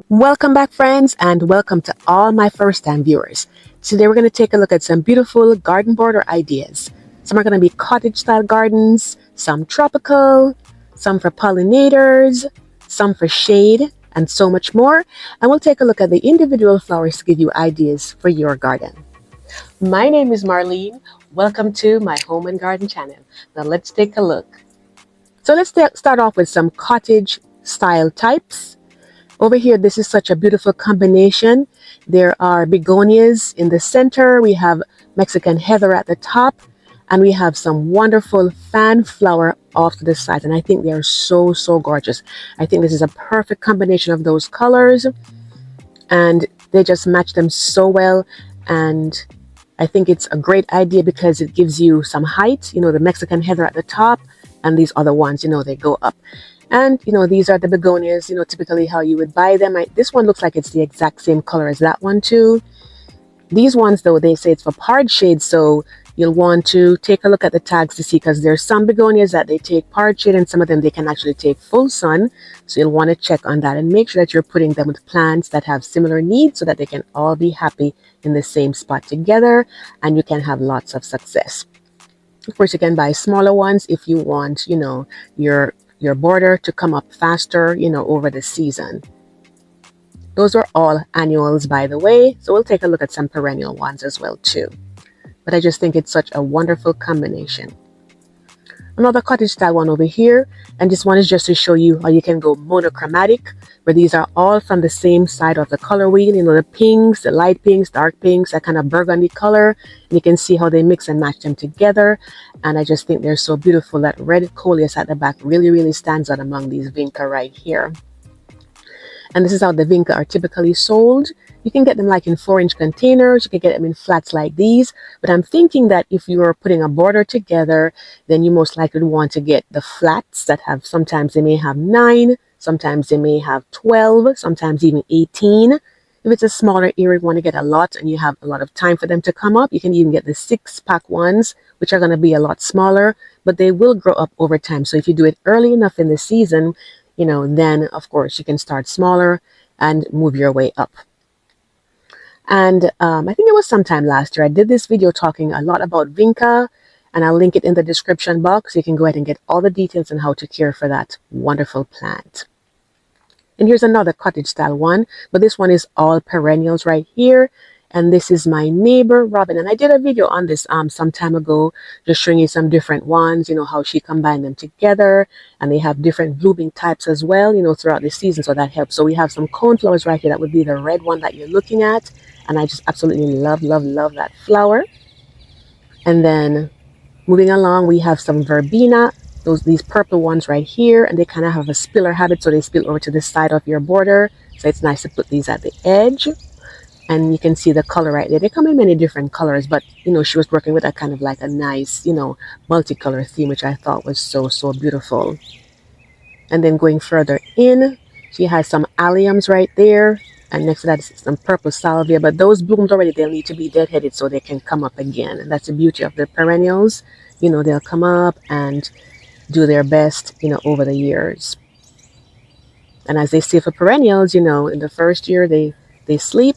Welcome back, friends, and welcome to all my first-time viewers. Today we're going to take a look at some beautiful garden border ideas. Some are going to be cottage style gardens, some tropical, some for pollinators, some for shade, and so much more. And we'll take a look at the individual flowers to give you ideas for your garden. My name is Marlene. Welcome to my home and garden channel. Now let's take a look. So let's start off with some cottage style types. Over here, this is such a beautiful combination. There are begonias in the center. We have Mexican heather at the top. And we have some wonderful fan flower off to the side. And I think they are so, so gorgeous. I think this is a perfect combination of those colors. And they just match them so well. And I think it's a great idea because it gives you some height. You know, the Mexican heather at the top. And these other ones, you know, they go up. And, you know, these are the begonias, you know, typically how you would buy them. This one looks like it's the exact same color as that one too. These ones, though, they say it's for part shade. So you'll want to take a look at the tags to see, because there's some begonias that they take part shade and some of them they can actually take full sun. So you'll want to check on that and make sure that you're putting them with plants that have similar needs so that they can all be happy in the same spot together and you can have lots of success. Of course, you can buy smaller ones if you want, you know, your border to come up faster, you know, over the season. Those are all annuals, by the way. So we'll take a look at some perennial ones as well too. But I just think it's such a wonderful combination. Another cottage style one over here. And this one is just to show you how you can go monochromatic, where these are all from the same side of the color wheel. You know, the pinks, the light pinks, dark pinks, that kind of burgundy color. And you can see how they mix and match them together. And I just think they're so beautiful. That red coleus at the back really, really stands out among these Vinca right here. And this is how the Vinca are typically sold. You can get them like in 4-inch containers. You can get them in flats like these. But I'm thinking that if you are putting a border together, then you most likely want to get the flats that have, sometimes they may have 9, sometimes they may have 12, sometimes even 18. If it's a smaller area, you want to get a lot and you have a lot of time for them to come up. You can even get the 6-pack ones, which are going to be a lot smaller, but they will grow up over time. So if you do it early enough in the season, you know, then of course you can start smaller and move your way up. And I think it was sometime last year I did this video talking a lot about Vinca, and I'll link it in the description box. You can go ahead and get all the details on how to care for that wonderful plant. And here's another cottage style one, but this one is all perennials right here. And this is my neighbor Robin, and I did a video on this some time ago, just showing you some different ones, you know, how she combined them together, and they have different blooming types as well, you know, throughout the season, so that helps. So we have some cone flowers right here. That would be the red one that you're looking at, and I just absolutely love that flower. And then moving along, we have some verbena, these purple ones right here, and they kind of have a spiller habit, so they spill over to the side of your border. So it's nice to put these at the edge. And you can see the color right there. They come in many different colors, but, you know, she was working with a kind of like a nice, you know, multicolor theme, which I thought was so, so beautiful. And then going further in, she has some alliums right there. And next to that is some purple salvia. But those bloomed already. They'll need to be deadheaded so they can come up again. And that's the beauty of the perennials. You know, they'll come up and do their best, you know, over the years. And as they say for perennials, you know, in the first year they sleep.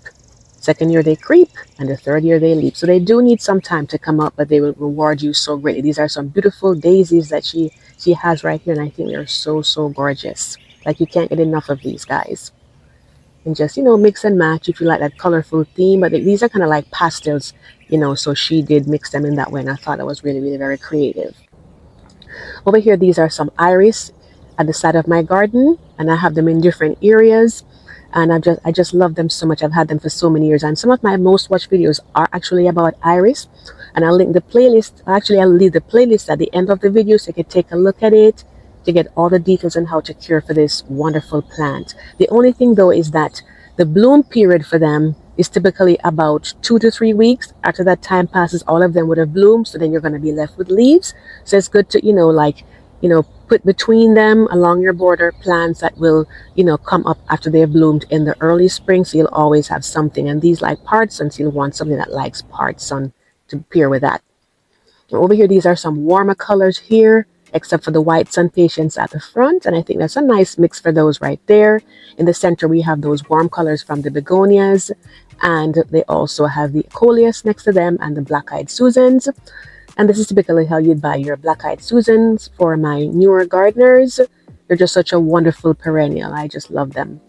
Second year they creep, and the third year they leap. So they do need some time to come up, but they will reward you so greatly. These are some beautiful daisies that she has right here, and I think they're so, so gorgeous. Like, you can't get enough of these guys. And just, you know, mix and match if you like that colorful theme. But these are kind of like pastels, you know, so she did mix them in that way, and I thought that was really, really very creative. Over here, these are some iris at the side of my garden, and I have them in different areas. And I just love them so much. I've had them for so many years, and some of my most watched videos are actually about iris. And I'll link the playlist. Actually, I'll leave the playlist at the end of the video so you can take a look at it to get all the details on how to care for this wonderful plant. The only thing though is that the bloom period for them is typically about 2 to 3 weeks. After that time passes, all of them would have bloomed, so then you're going to be left with leaves. So it's good to, you know, like, you know, put between them along your border plants that will, you know, come up after they've bloomed in the early spring. So you'll always have something. And these like part sun, so you'll want something that likes part sun to pair with that. And over here, these are some warmer colors here. except for the white sun patients at the front. And I think that's a nice mix for those right there. In the center, we have those warm colors from the begonias. And they also have the coleus next to them and the black-eyed Susans. And this is typically how you'd buy your black-eyed Susans for my newer gardeners. They're just such a wonderful perennial. I just love them.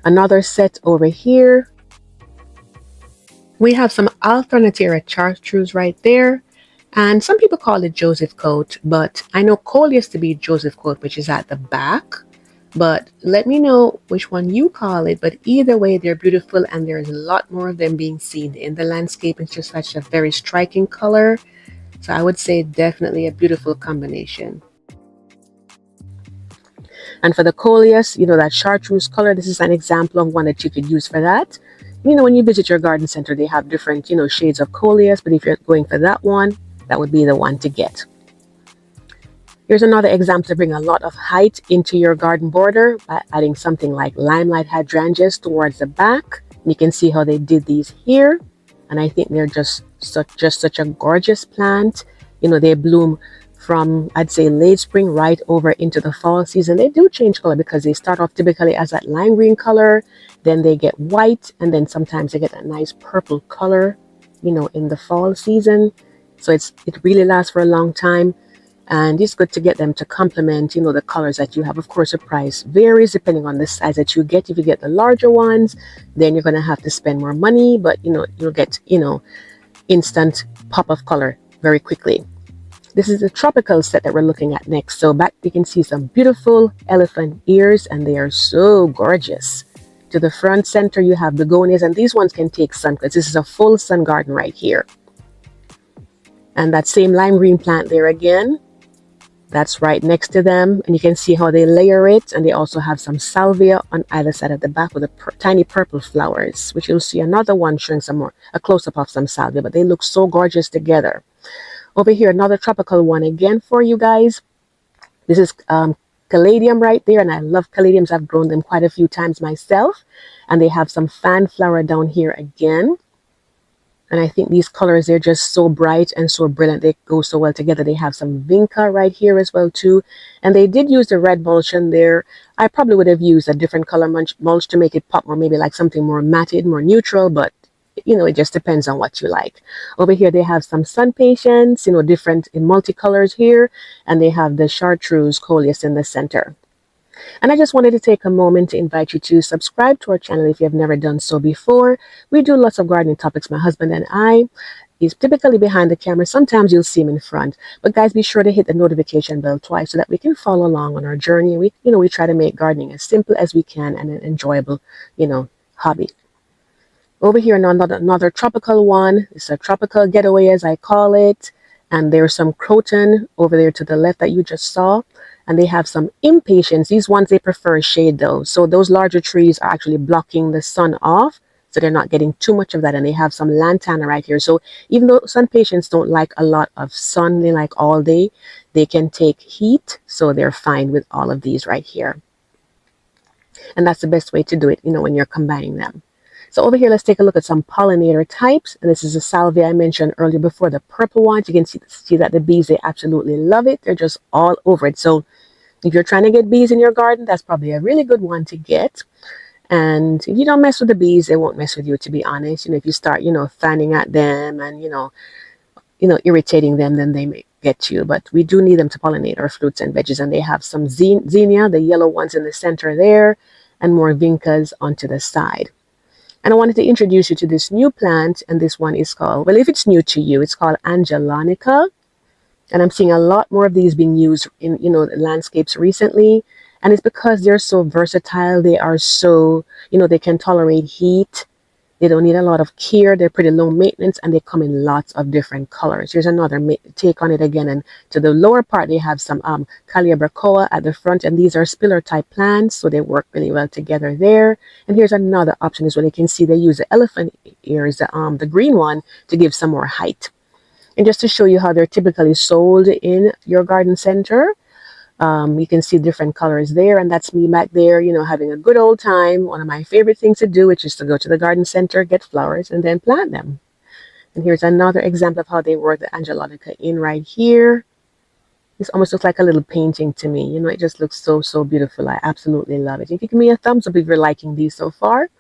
Another set over here. We have some Alternatera chartreuse right there. And some people call it Joseph coat, but I know coleus to be Joseph coat, which is at the back. But let me know which one you call it. But either way, they're beautiful, and there's a lot more of them being seen in the landscape. It's just such a very striking color. So I would say definitely a beautiful combination. And for the coleus, that chartreuse color, this is an example of one that you could use for that. When you visit your garden center, they have different, shades of coleus, but if you're going for that one, that would be the one to get. Here's another example to bring a lot of height into your garden border by adding something like limelight hydrangeas towards the back. You can see how they did these here. And I think they're just such a gorgeous plant. They bloom from, I'd say, late spring right over into the fall season. They do change color because they start off typically as that lime green color, then they get white, and then sometimes they get a nice purple color, in the fall season. So it really lasts for a long time, and it's good to get them to complement, the colors that you have. Of course, the price varies depending on the size that you get. If you get the larger ones, then you're going to have to spend more money, but you'll get, instant pop of color very quickly. This is the tropical set that we're looking at next. So back you can see some beautiful elephant ears, and they are so gorgeous. To the front center, you have begonias, and these ones can take sun because this is a full sun garden right here. And that same lime green plant there again, that's right next to them. And you can see how they layer it. And they also have some salvia on either side of the back with the tiny purple flowers, which you'll see another one showing a close-up of some salvia, but they look so gorgeous together. Over here, another tropical one again for you guys. This is caladium right there, and I love caladiums. I've grown them quite a few times myself. And they have some fan flower down here again. And I think these colors, they're just so bright and so brilliant. They go so well together. They have some Vinca right here as well too. And they did use the red mulch in there. I probably would have used a different color mulch to make it pop more, maybe like something more matted, more neutral, but it just depends on what you like. Over here, they have some sun patients, different in multicolors here, and they have the chartreuse coleus in the center. And I just wanted to take a moment to invite you to subscribe to our channel if you have never done so before. We do lots of gardening topics, my husband and I. He's typically behind the camera. Sometimes you'll see him in front. But guys, be sure to hit the notification bell twice so that we can follow along on our journey. We try to make gardening as simple as we can and an enjoyable, hobby. Over here, another tropical one. It's a tropical getaway, as I call it. And there's some croton over there to the left that you just saw. And they have some impatiens. These ones, they prefer shade though. So those larger trees are actually blocking the sun off. So they're not getting too much of that. And they have some lantana right here. So even though sun patients don't like a lot of sun, they like all day, they can take heat. So they're fine with all of these right here. And that's the best way to do it, when you're combining them. So over here, let's take a look at some pollinator types. And this is the salvia I mentioned earlier before, the purple ones. You can see that the bees, they absolutely love it. They're just all over it. So if you're trying to get bees in your garden, that's probably a really good one to get. And if you don't mess with the bees, they won't mess with you, to be honest. If you start, fanning at them and, irritating them, then they may get you. But we do need them to pollinate our fruits and veggies. And they have some zinnia, the yellow ones in the center there, and more vincas onto the side. And I wanted to introduce you to this new plant, and this one is called, well, if it's new to you, it's called Angelanica. And I'm seeing a lot more of these being used in, landscapes recently. And it's because they're so versatile. They are so, they can tolerate heat. They don't need a lot of care. They're pretty low maintenance, and they come in lots of different colors. Here's another take on it again. And to the lower part, they have some Calibrachoa at the front, and these are spiller type plants, so they work really well together there. And here's another option as well. You can see they use the elephant ears, the green one, to give some more height. And just to show you how they're typically sold in your garden center, you can see different colors there, and that's me back there, having a good old time. One of my favorite things to do, which is to go to the garden center, get flowers, and then plant them. And here's another example of how they work the Angelanica in right here. This almost looks like a little painting to me. You know, it just looks so beautiful. I absolutely love it. You can give me a thumbs up if you're liking these so far.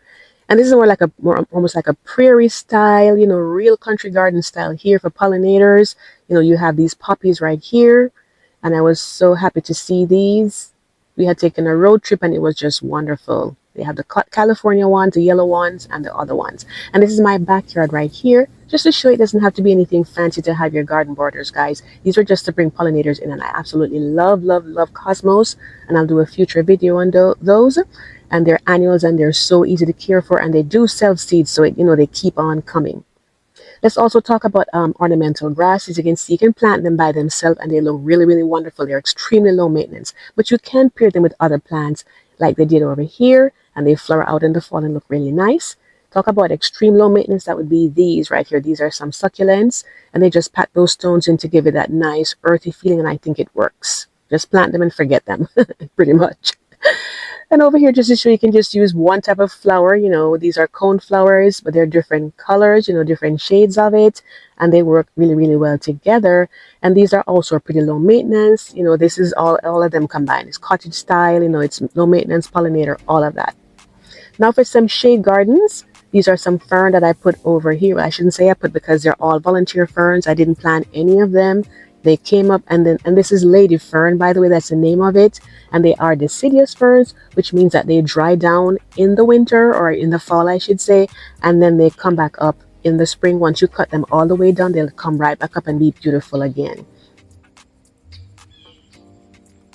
And this is more almost like a prairie style, you know, real country garden style here for pollinators. You know, you have these poppies right here, and I was so happy to see these. We had taken a road trip and it was just wonderful. They have the California ones, the yellow ones, and the other ones. And this is my backyard right here, just to show it doesn't have to be anything fancy to have your garden borders, guys. These are just to bring pollinators in, and I absolutely love cosmos, and I'll do a future video on those. And they're annuals, and they're so easy to care for, and they do self-seed, so it, you know, they keep on coming. Let's also talk about ornamental grasses. You can see you can plant them by themselves and they look really wonderful. They're extremely low maintenance, but you can pair them with other plants like they did over here, and they flower out in the fall and look really nice. Talk about extreme low maintenance, that would be these right here. These are some succulents, and they just pack those stones in to give it that nice earthy feeling, and I think it works. Just plant them and forget them, pretty much. And over here, just to show you can just use one type of flower. You know, these are cone flowers, but they're different colors, you know, different shades of it, and they work really well together. And these are also pretty low maintenance. You know, this is all of them combined. It's cottage style, you know, it's low maintenance, pollinator, all of that. Now for some shade gardens, these are some fern that I put over here. I shouldn't say I put, because they're all volunteer ferns. I didn't plant any of them. They came up, and this is lady fern, by the way, that's the name of it. And they are deciduous ferns, which means that they dry down in the winter, or in the fall, I should say, and then they come back up in the spring. Once you cut them all the way down, they'll come right back up and be beautiful again.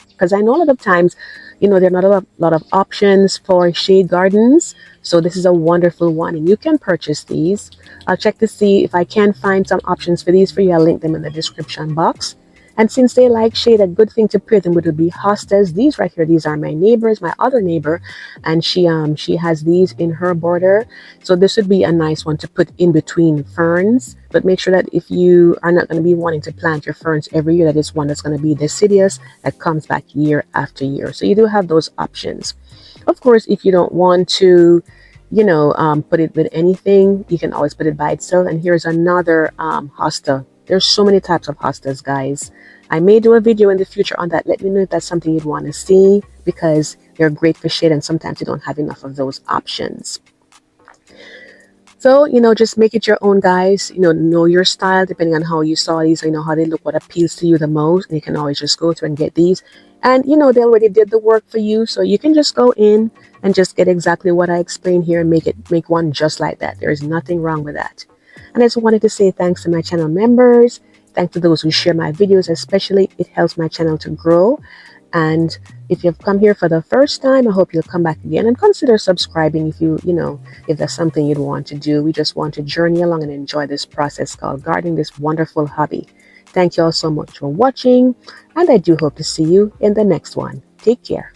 Because I know a lot of times, you know, there are not a lot of options for shade gardens. So this is a wonderful one, and you can purchase these. I'll check to see if I can find some options for these for you. I'll link them in the description box. And since they like shade, a good thing to pair them with would be hostas. These right here, these are my neighbors, my other neighbor, and she has these in her border. So this would be a nice one to put in between ferns. But make sure that if you are not going to be wanting to plant your ferns every year, that it's one that's going to be deciduous that comes back year after year. So you do have those options. Of course, if you don't want to, you know, put it with anything, you can always put it by itself. And here's another hosta. There's so many types of hostas, guys. I may do a video in the future on that. Let me know if that's something you'd want to see, because they're great for shade, and sometimes you don't have enough of those options. So, you know, just make it your own, guys. You know your style, depending on how you saw these, you know how they look, what appeals to you the most. And you can always just go through and get these. And, you know, they already did the work for you. So you can just go in and just get exactly what I explained here and make one just like that. There is nothing wrong with that. And I just wanted to say thanks to my channel members. Thanks to those who share my videos, especially. It helps my channel to grow. And if you've come here for the first time, I hope you'll come back again and consider subscribing if you know, if that's something you'd want to do. We just want to journey along and enjoy this process called gardening, this wonderful hobby. Thank you all so much for watching, and I do hope to see you in the next one. Take care.